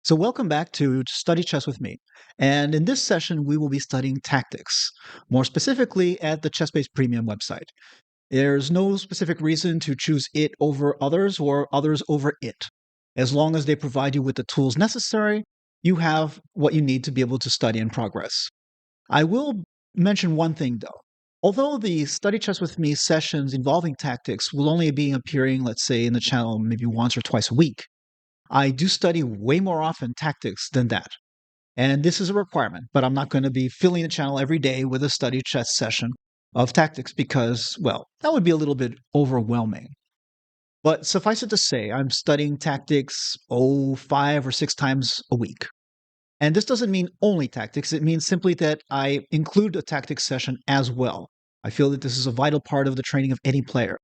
So, welcome back to Study Chess with me. And in this session, we will be studying tactics, more specifically at the Chess Base Premium website. There's no specific reason to choose it over others or others over it. As long as they provide you with the tools necessary, you have what you need to be able to study and progress. I will mention one thing though. Although the Study Chess with Me sessions involving tactics will only be appearing, let's say, in the channel maybe once or twice a week, I do study way more often tactics than that. And this is a requirement, but I'm not going to be filling the channel every day with a study chess session of tactics because, well, that would be a little bit overwhelming. But suffice it to say, I'm studying tactics, 5 or 6 times a week. And this doesn't mean only tactics, it means simply that I include a tactics session as well. I feel that this is a vital part of the training of any player.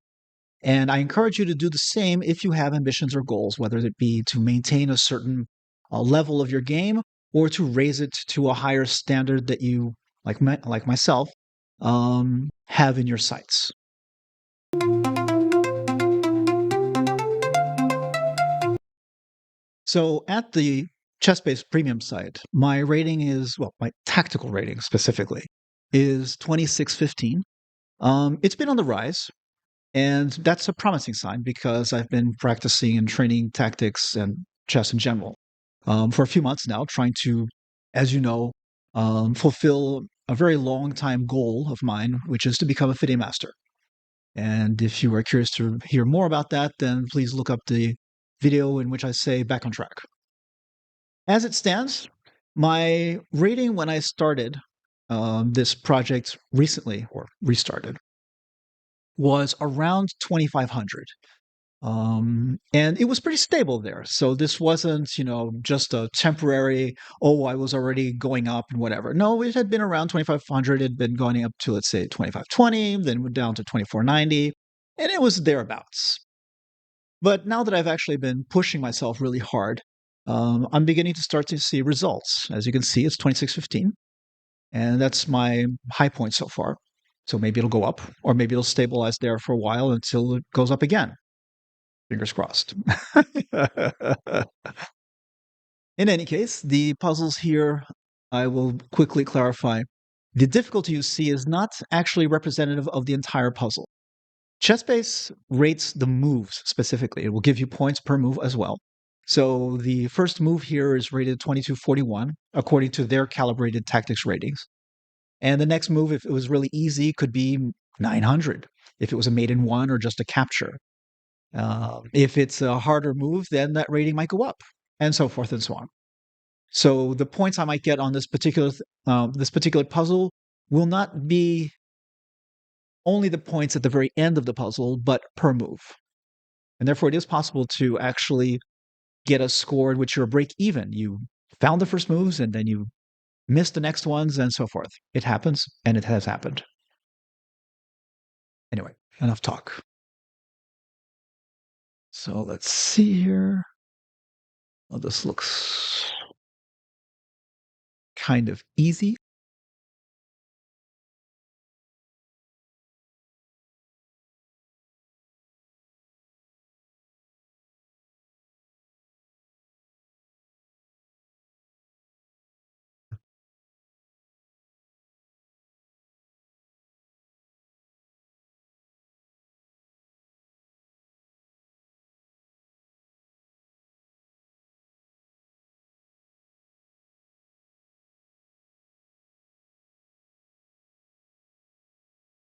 And I encourage you to do the same if you have ambitions or goals, whether it be to maintain a certain level of your game or to raise it to a higher standard that you, like myself, have in your sights. So at the ChessBase Premium site, my rating is, well, my tactical rating specifically is 2615. It's been on the rise. And that's a promising sign because I've been practicing and training tactics and chess in general for a few months now, trying to, as you know, fulfill a very long time goal of mine, which is to become a FIDE master. And if you are curious to hear more about that, then please look up the video in which I say back on track. As it stands, my rating when I started this project recently, or restarted, was around 2,500. And it was pretty stable there. So this wasn't, just a temporary, oh, I was already going up and whatever. No, it had been around 2,500. It had been going up to, let's say, 2,520, then went down to 2,490, and it was thereabouts. But now that I've actually been pushing myself really hard, I'm beginning to start to see results. As you can see, it's 2615, and that's my high point so far. So maybe it'll go up, or maybe it'll stabilize there for a while until it goes up again. Fingers crossed. In any case, the puzzles here, I will quickly clarify. The difficulty you see is not actually representative of the entire puzzle. ChessBase rates the moves specifically. It will give you points per move as well. So the first move here is rated 2241 according to their calibrated tactics ratings. And the next move, if it was really easy, could be 900 if it was a mate in one or just a capture. If it's a harder move, then that rating might go up, and so forth and so on. So the points I might get on this particular puzzle will not be only the points at the very end of the puzzle, but per move. And therefore, it is possible to actually get a score in which you're a break even. You found the first moves, and then you missed the next ones, and so forth. It happens, and it has happened. Anyway, enough talk. So let's see here. Well, this looks kind of easy.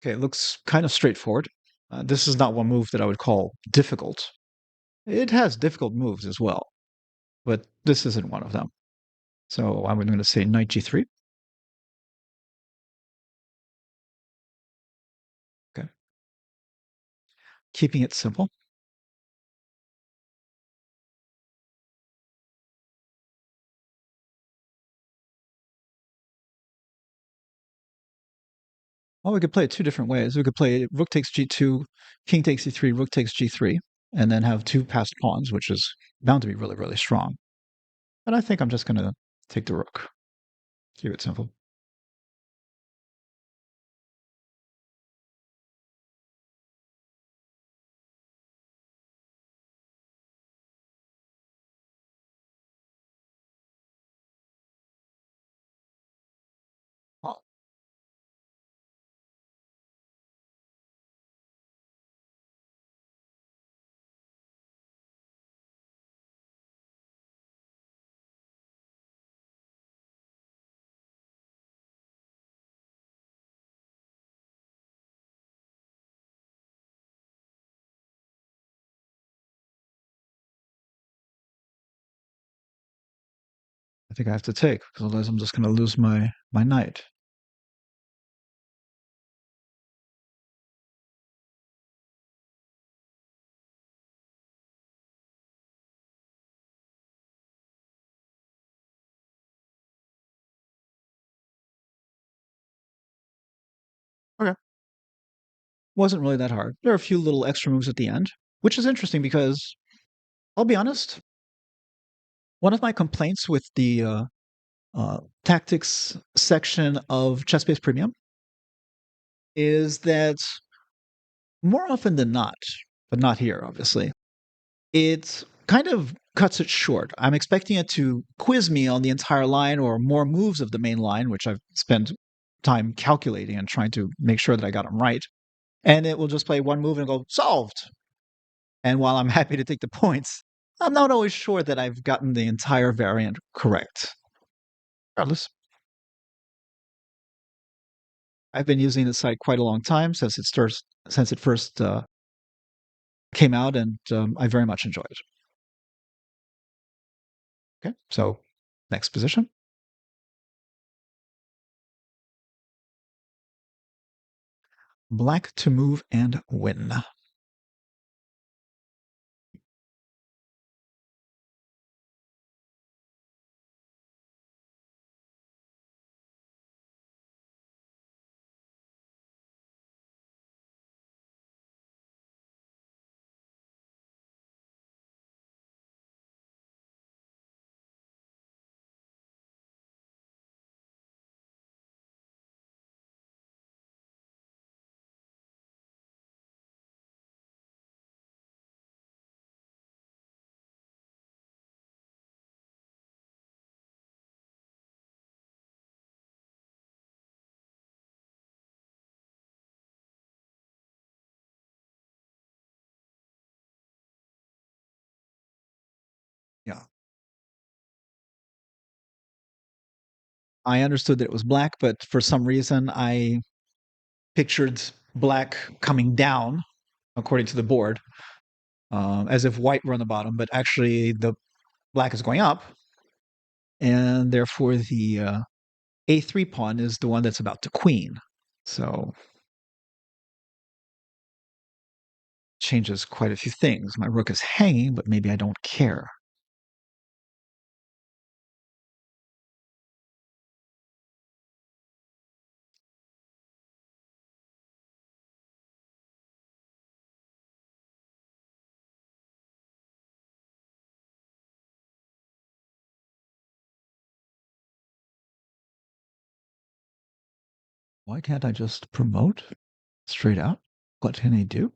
Okay, it looks kind of straightforward. This is not one move that I would call difficult. It has difficult moves as well, but this isn't one of them. So I'm going to say knight g3. Okay, keeping it simple. Well, we could play it two different ways. We could play rook takes g2, king takes e3, rook takes g3, and then have two passed pawns, which is bound to be really, really strong. But I think I'm just going to take the rook. Keep it simple. I think I have to take, because otherwise I'm just going to lose my knight. Okay. Wasn't really that hard. There are a few little extra moves at the end, which is interesting because I'll be honest, one of my complaints with the tactics section of Chess Base Premium is that more often than not, but not here, obviously, it kind of cuts it short. I'm expecting it to quiz me on the entire line or more moves of the main line, which I've spent time calculating and trying to make sure that I got them right. And it will just play one move and go, solved. And while I'm happy to take the points, I'm not always sure that I've gotten the entire variant correct. Regardless, I've been using the site quite a long time since it first came out, and I very much enjoy it. Okay, so next position. Black to move and win. Yeah, I understood that it was black, but for some reason I pictured black coming down according to the board, as if white were on the bottom, but actually the black is going up, and therefore the a3 pawn is the one that's about to queen. So changes quite a few things. My rook is hanging, but maybe I don't care. Why can't I just promote straight out? What can I do?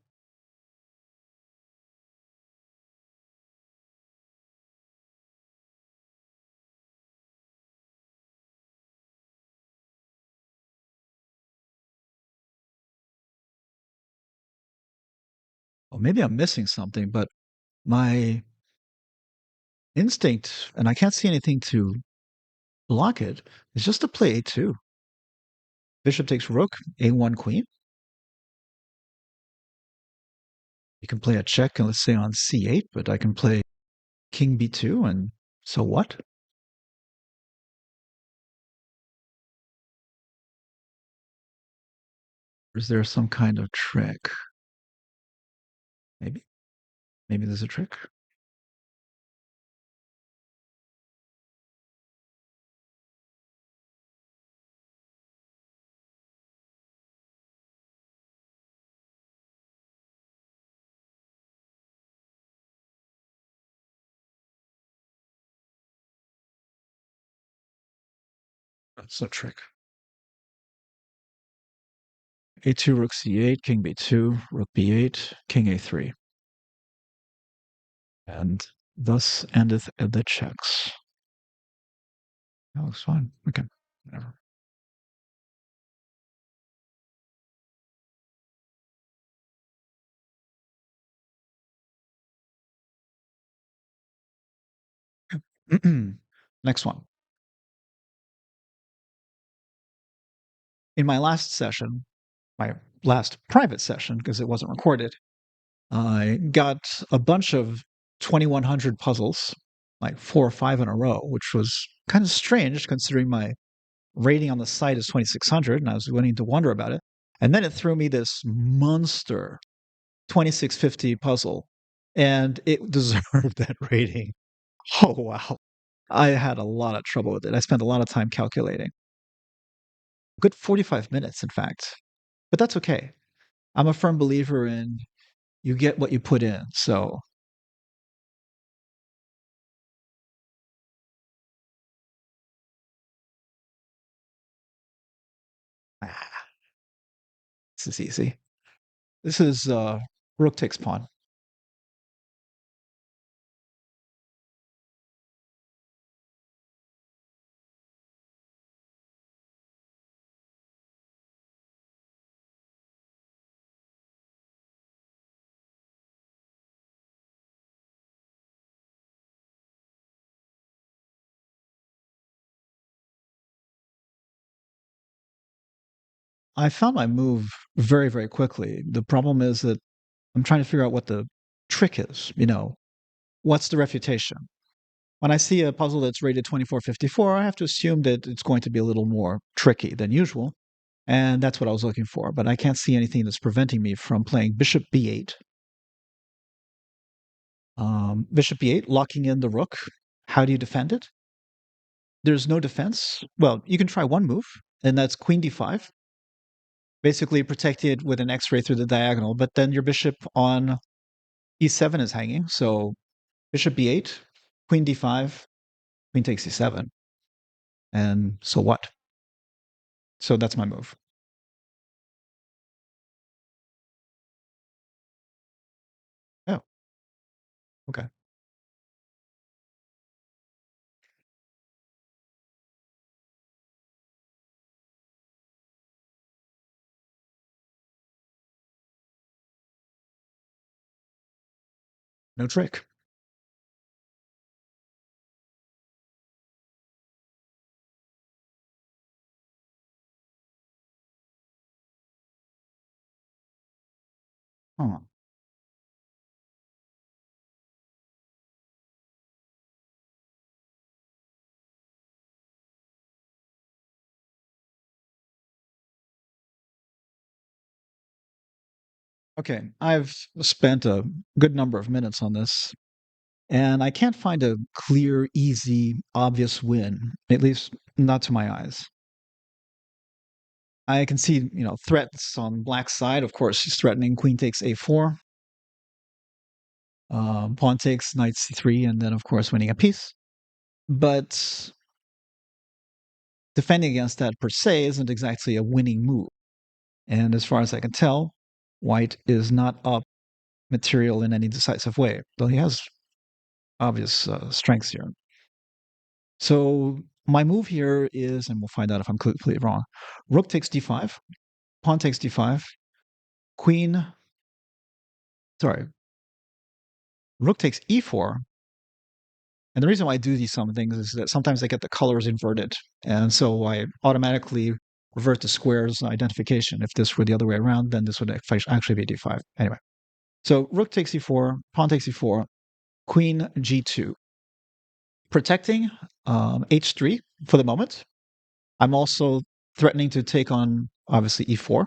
Well, maybe I'm missing something, but my instinct, and I can't see anything to block it, is just to play a2. Bishop takes rook, a1 queen. You can play a check, and let's say on c8, but I can play king b2, and so what? Or is there some kind of trick? Maybe. Maybe there's a trick. That's a trick. a2, rook c8, king b2, rook b8, king a3. And thus endeth the checks. That looks fine. Okay, whatever. Next one. In my last session, my last private session, because it wasn't recorded, I got a bunch of 2100 puzzles, like 4 or 5 in a row, which was kind of strange considering my rating on the site is 2600 and I was beginning to wonder about it. And then it threw me this monster 2650 puzzle and it deserved that rating. Oh, wow. I had a lot of trouble with it. I spent a lot of time calculating. A good 45 minutes, in fact. But that's okay. I'm a firm believer in you get what you put in. So, ah, this is easy. This is rook takes pawn. I found my move very, very quickly. The problem is that I'm trying to figure out what the trick is. What's the refutation? When I see a puzzle that's rated 2454, I have to assume that it's going to be a little more tricky than usual. And that's what I was looking for. But I can't see anything that's preventing me from playing bishop b8. Bishop b8, locking in the rook. How do you defend it? There's no defense. Well, you can try one move, and that's queen d5, basically protected with an x-ray through the diagonal. But then your bishop on e7 is hanging. So bishop b8, queen d5, queen takes e7. And so what? So that's my move. Oh, okay. No trick. Huh. Okay, I've spent a good number of minutes on this, and I can't find a clear, easy, obvious win, at least not to my eyes. I can see, threats on black side. Of course, he's threatening queen takes a4, pawn takes knight c3, and then, of course, winning a piece. But defending against that per se isn't exactly a winning move. And as far as I can tell, white is not up material in any decisive way, though he has obvious strengths here. So my move here is, and we'll find out if I'm completely wrong. Rook takes d5, pawn takes d5, queen. Sorry, rook takes e4. And the reason why I do these some things is that sometimes I get the colors inverted, and so I automatically revert to squares identification. If this were the other way around, then this would actually be d5. Anyway, so rook takes e4, pawn takes e4, queen g2, protecting h3 for the moment. I'm also threatening to take on, obviously, e4.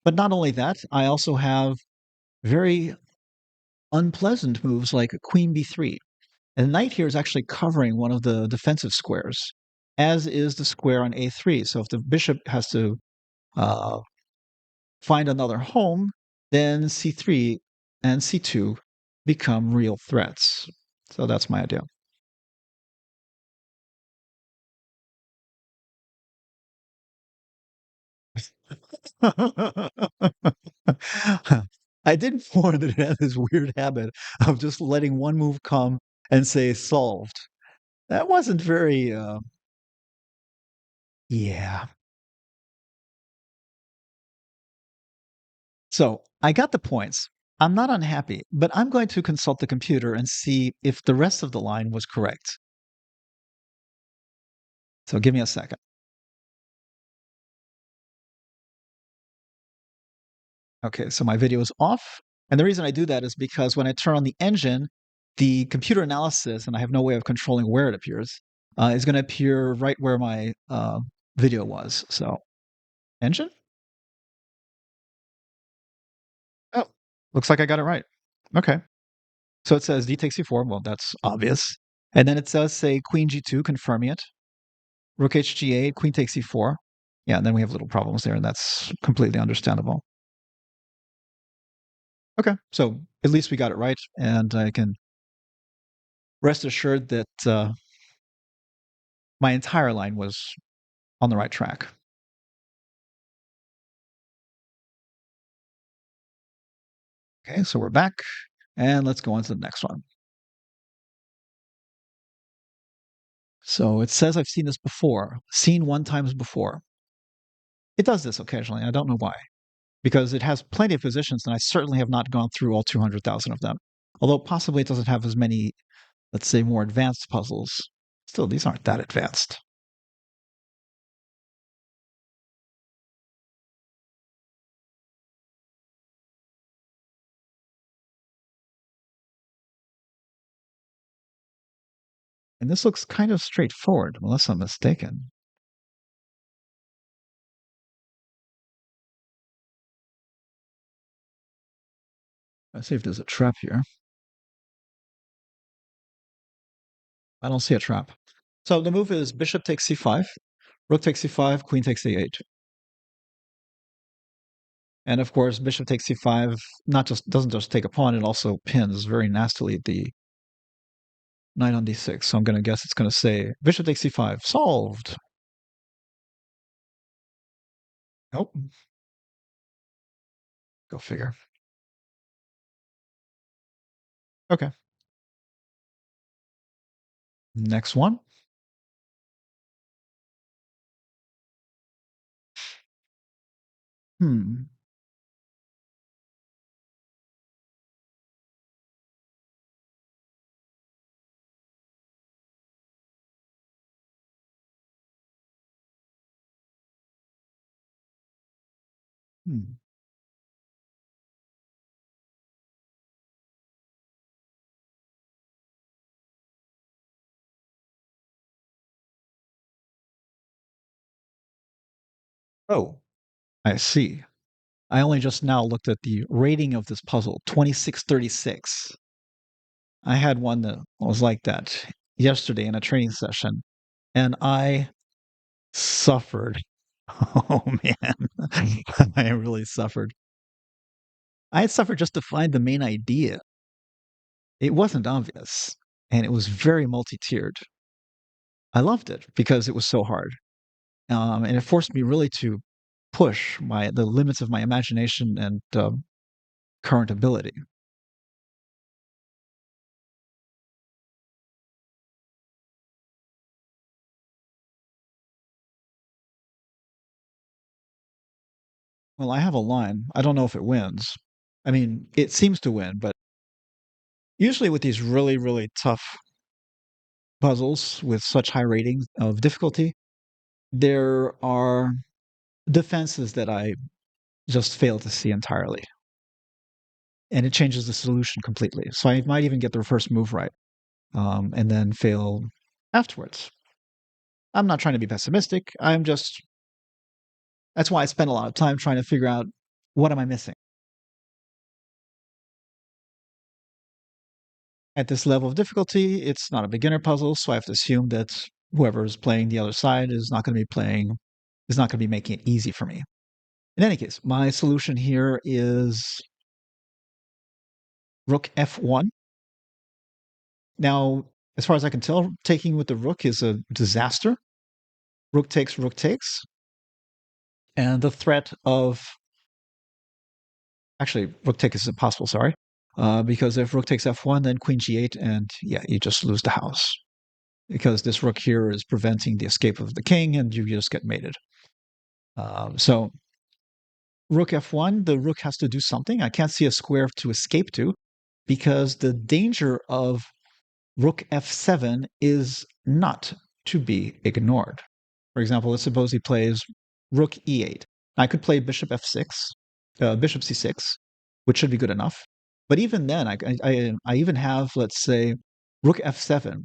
But not only that, I also have very unpleasant moves like queen b3. And the knight here is actually covering one of the defensive squares, as is the square on a3. So if the bishop has to uh, find another home, then c3 and c2 become real threats. So that's my idea. I didn't warn that it had this weird habit of just letting one move come and say solved. That wasn't very, yeah. So I got the points. I'm not unhappy, but I'm going to consult the computer and see if the rest of the line was correct. So give me a second. Okay, so my video is off. And the reason I do that is because when I turn on the engine, the computer analysis, and I have no way of controlling where it appears, is going to appear right where my video was. So, engine? Oh, looks like I got it right. Okay. So it says d takes c4. Well, that's obvious. And then it does say queen g2, confirming it. Rook hg8, queen takes c4. Yeah, and then we have little problems there, and that's completely understandable. Okay, so at least we got it right, and I can rest assured that my entire line was on the right track. Okay, so we're back, and let's go on to the next one. So it says I've seen this before, seen one times before. It does this occasionally. I don't know why, because it has plenty of positions, and I certainly have not gone through all 200,000 of them. Although possibly it doesn't have as many, let's say, more advanced puzzles. Still, these aren't that advanced. And this looks kind of straightforward, unless I'm mistaken. Let's see if there's a trap here. I don't see a trap. So the move is bishop takes c5, rook takes c5, queen takes a8. And of course, bishop takes c5 not just doesn't just take a pawn, it also pins very nastily the knight on d6. So I'm going to guess it's going to say bishop takes c5, solved. Nope. Go figure. Okay. Next one. Hmm. Hmm. Oh, I see. I only just now looked at the rating of this puzzle, 2636. I had one that was like that yesterday in a training session, and I suffered. Oh man, I really suffered. I had suffered just to find the main idea. It wasn't obvious, and it was very multi-tiered. I loved it because it was so hard, and it forced me really to push the limits of my imagination and current ability. Well, I have a line. I don't know if it wins. I mean, it seems to win, but usually with these really, really tough puzzles with such high ratings of difficulty, there are defenses that I just fail to see entirely. And it changes the solution completely. So I might even get the first move right, and then fail afterwards. I'm not trying to be pessimistic. That's why I spend a lot of time trying to figure out what am I missing. At this level of difficulty, it's not a beginner puzzle, so I have to assume that whoever is playing the other side is not going to be making it easy for me. In any case, my solution here is rook f1. Now, as far as I can tell, taking with the rook is a disaster. Rook takes, and the threat of actually rook takes is impossible. Sorry, because if rook takes f1, then queen g8, and yeah, you just lose the house because this rook here is preventing the escape of the king, and you just get mated. So rook f1, the rook has to do something. I can't see a square to escape to because the danger of rook f7 is not to be ignored. For example, let's suppose he plays rook e8. I could play bishop f6, bishop c6, which should be good enough. But even then, I even have, let's say, rook f7.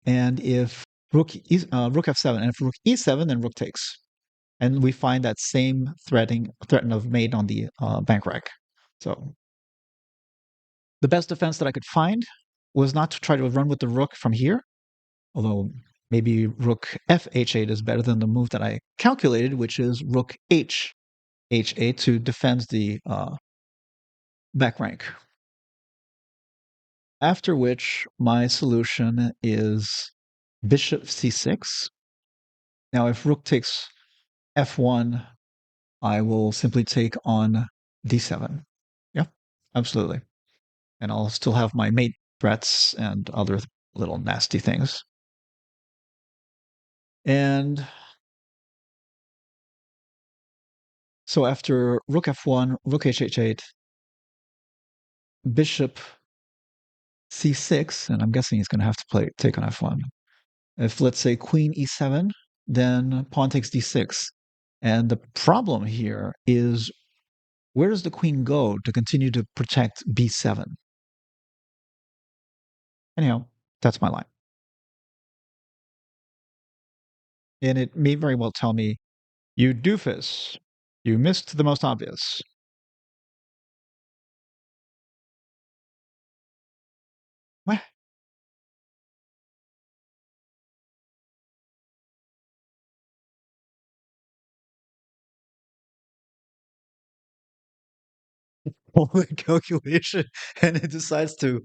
And if rook f7, and if rook e7, then rook takes, and we find that same threat of mate on the bank rack. So the best defense that I could find was not to try to run with the rook from here, although maybe rook f8 is better than the move that I calculated, which is rook h8 to defend the back rank. After which, my solution is bishop c6. Now, if rook takes f1, I will simply take on d7. Yeah, absolutely. And I'll still have my mate threats and other little nasty things. And so after rook f1, rook h8, bishop c6, and I'm guessing he's going to have to take on f1. If, let's say, queen e7, then pawn takes d6. And the problem here is, where does the queen go to continue to protect b7? Anyhow, that's my line. And it may very well tell me, you doofus, you missed the most obvious. What? All the calculation, and it decides to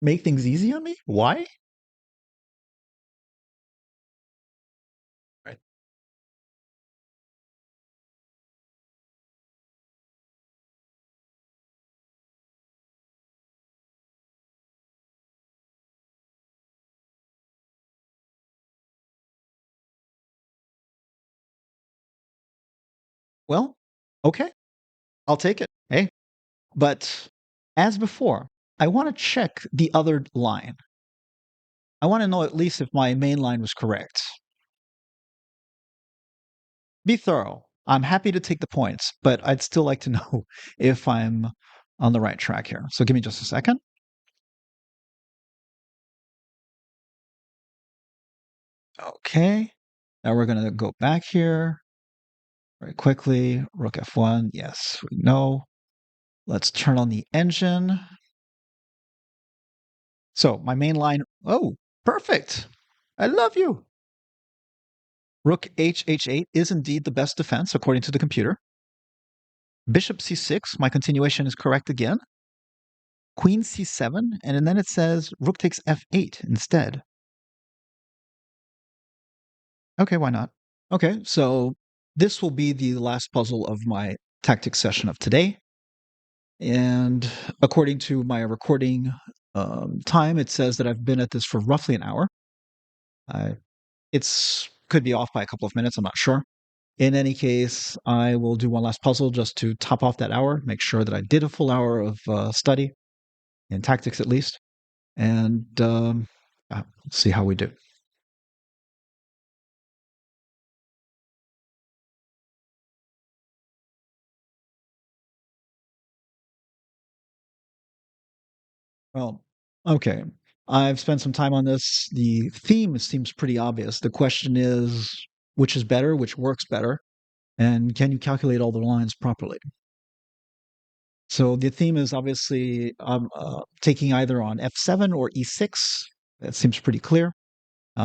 make things easy on me? Why? Right. Well, okay, I'll take it. Hey, but as before, I want to check the other line. I want to know at least if my main line was correct. Be thorough. I'm happy to take the points, but I'd still like to know if I'm on the right track here. So give me just a second. Okay. Now we're going to go back here very quickly. Rook f1. Yes, we know. Let's turn on the engine. So my main line. Oh, perfect. I love you. Rook h8 is indeed the best defense according to the computer. Bishop c6, my continuation is correct again. Queen c7, and then it says rook takes f8 instead. Okay, why not? Okay, so this will be the last puzzle of my tactics session of today. And according to my recording time, it says that I've been at this for roughly an hour. It's could be off by a couple of minutes, I'm not sure. In any case, I will do one last puzzle just to top off that hour, make sure that I did a full hour of study, in tactics at least, and see how we do. Well, okay. I've spent some time on this. The theme seems pretty obvious. The question is, which is better, which works better, and can you calculate all the lines properly? So the theme is obviously taking either on f7 or e6. That seems pretty clear.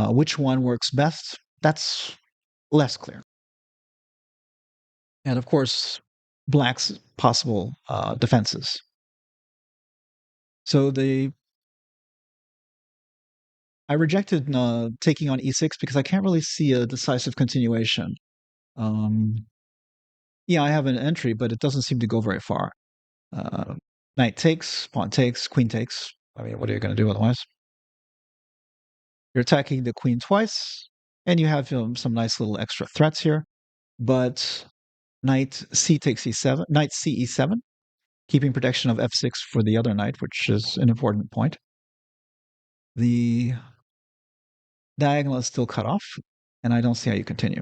Which one works best? That's less clear. And of course, black's possible defenses. So I rejected taking on e6 because I can't really see a decisive continuation. Um, yeah, I have an entry, but it doesn't seem to go very far. Uh, Knight takes, pawn takes, queen takes. I mean, what are you going to do otherwise? You're attacking the queen twice, and you have some nice little extra threats here. But knight c takes e7, knight c e7, keeping protection of f6 for the other knight, which is an important point. The diagonal is still cut off, and I don't see how you continue.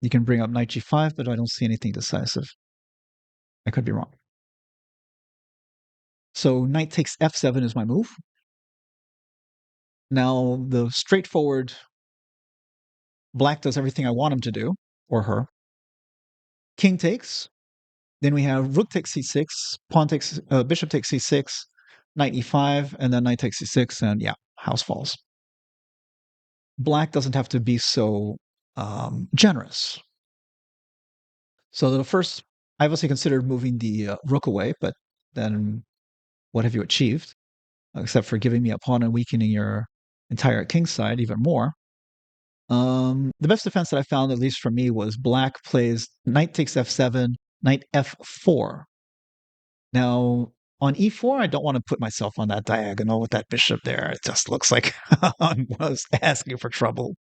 You can bring up knight g5, but I don't see anything decisive. I could be wrong. So knight takes f7 is my move. Now the straightforward Black does everything I want him to do, or her. King takes. Then we have rook takes c6, bishop takes c6, knight e5, and then knight takes c6, and yeah, house falls. Black doesn't have to be so generous. So the first, I obviously considered moving the rook away, but then what have you achieved? Except for giving me a pawn and weakening your entire king side even more. The best defense that I found, at least for me, was black plays knight takes f7, knight f4. Now, on e4, I don't want to put myself on that diagonal with that bishop there. It just looks like I was asking for trouble.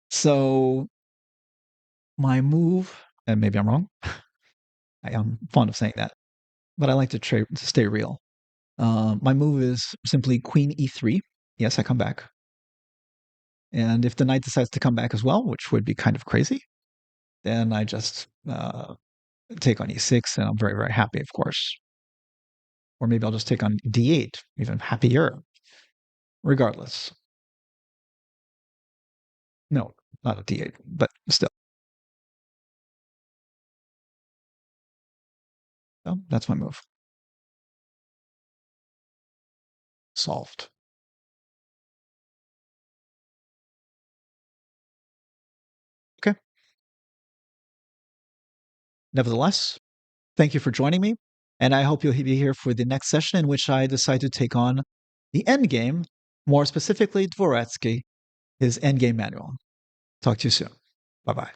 So, my move, and maybe I'm wrong, I am fond of saying that, but I like to stay real. My move is simply queen e3. Yes, I come back. And if the knight decides to come back as well, which would be kind of crazy, then I just take on e6, and I'm very, very happy, of course. Or maybe I'll just take on d8, even happier. Regardless, no, not a d8, but still. So that's my move. Solved. Okay. Nevertheless, thank you for joining me, and I hope you'll be here for the next session in which I decide to take on the endgame, more specifically Dvoretsky, his endgame manual. Talk to you soon. Bye bye.